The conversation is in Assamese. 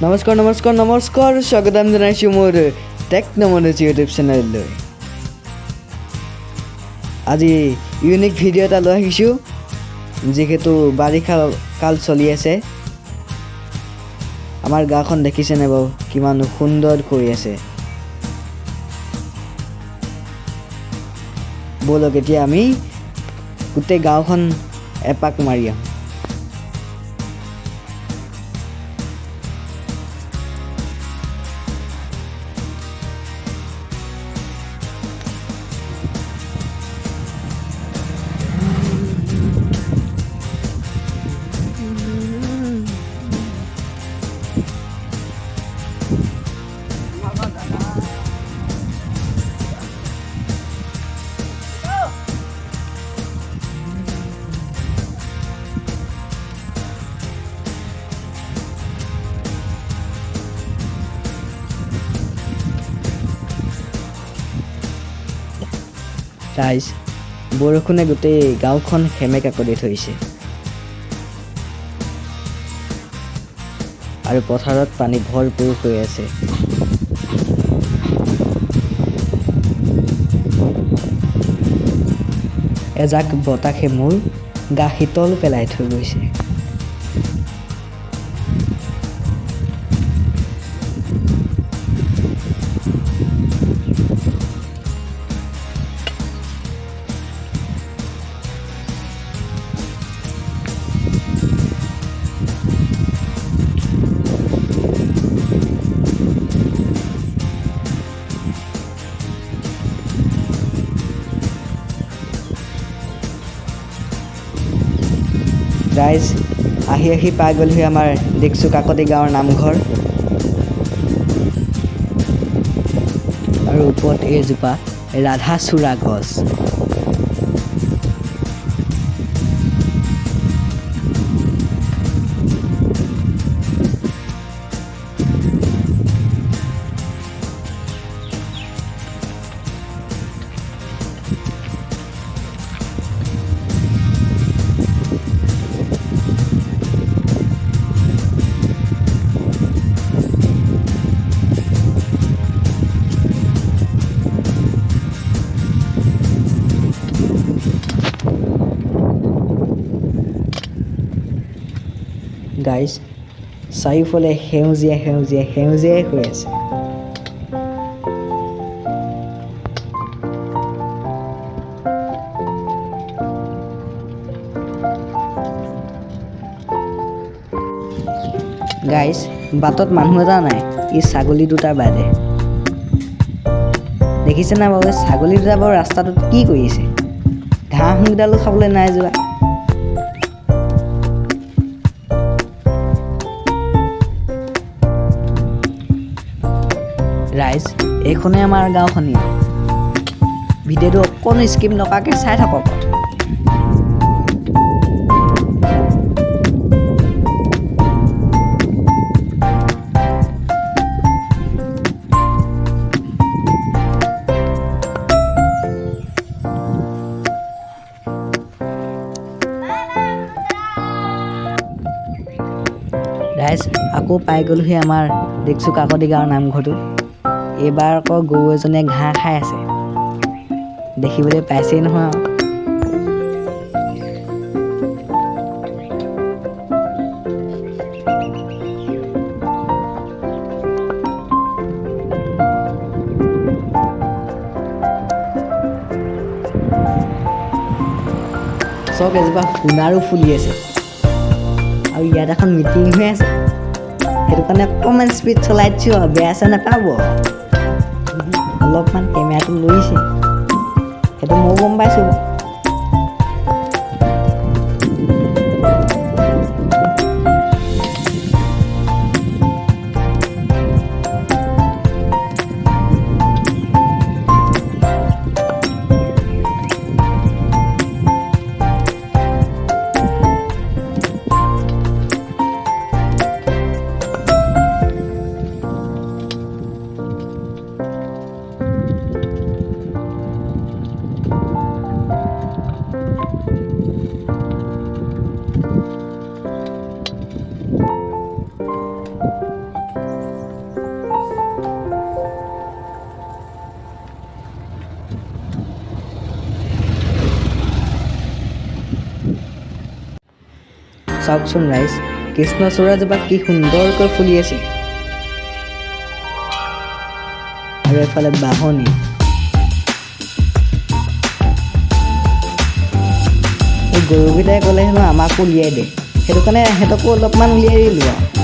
নমস্কাৰ নমস্কাৰ নমস্কাৰ স্বাগতম জনাইছোঁ মোৰ টেকন'লজি ইউটিউব চেনেললৈ। আজি ইউনিক ভিডিঅ' এটা লৈ আহিছোঁ, যিহেতু বাৰিষা কাল চলি আছে। আমাৰ গাঁওখন দেখিছেনে বাৰু কিমান সুন্দৰ কৰি আছে। ব'লক এতিয়া আমি গোটেই গাঁওখন এপাক মাৰি আহোঁ। গাইজ, বৰষুণে গোটেই গাঁওখন সেমেকা কৰি থৈছে আৰু পথাৰত পানী ভৰপূৰ হৈ আছে। এজাক বতাহে মোৰ গা শীতল পেলাই থৈ গৈছে। ৰাইজ, আহি পাই গ'লহি আমাৰ দেখছো কাকতি গাঁৱৰ নামঘৰ, আৰু ওপৰত এইজোপা ৰাধাচূড়া গছ। গাইজ, চাৰিওফালে সেউজীয়া সেউজীয়া সেউজীয়াই হৈ আছে। গাইজ, বাটত মানুহ এটা নাই, ই ছাগলী দুটাৰ বাদে। দেখিছে না বাৰু, ছাগলী দুটা বাৰু ৰাস্তাটোত কি কৰি আছে? ঘাঁহকেইডালো খাবলৈ নাই যোৱা। ৰাইজ, এইখনেই আমাৰ গাঁওখনি। ভিডিঅ'টো অকণো স্কিপ নকৰাকৈ চাই থাকক। ৰাইজ, আকৌ পাই গ'লোহি আমাৰ দেখছো কাকতি গাঁৱৰ নামঘৰটো। এইবাৰ আকৌ গৰু এজনীয়ে ঘাঁহ খাই আছে, দেখিবলৈ পাইছেই নহয়। চব এজোপা সোণাৰো ফুলি আছে, আৰু ইয়াত এখন মিটিং হৈ আছে, সেইটো কাৰণে অকণমান স্পীড চলাই দিছোঁ আৰু বেয়া চেয়া নাপাব। অলপমান কেমেৰাটো লৈছে, সেইটো ময়ো গম পাইছোঁ। চাওকচোন ৰাইজ, কৃষ্ণচূড়াজোপা কি সুন্দৰকৈ ফুলি আছে। আৰু এফালে বাঢ়নি। এই গৰুকেইটাই ক'লে হেনো আমাকো উলিয়াই দে, সেইটো কাৰণে সিহঁতকো অলপমান উলিয়াই দিলোঁ আৰু।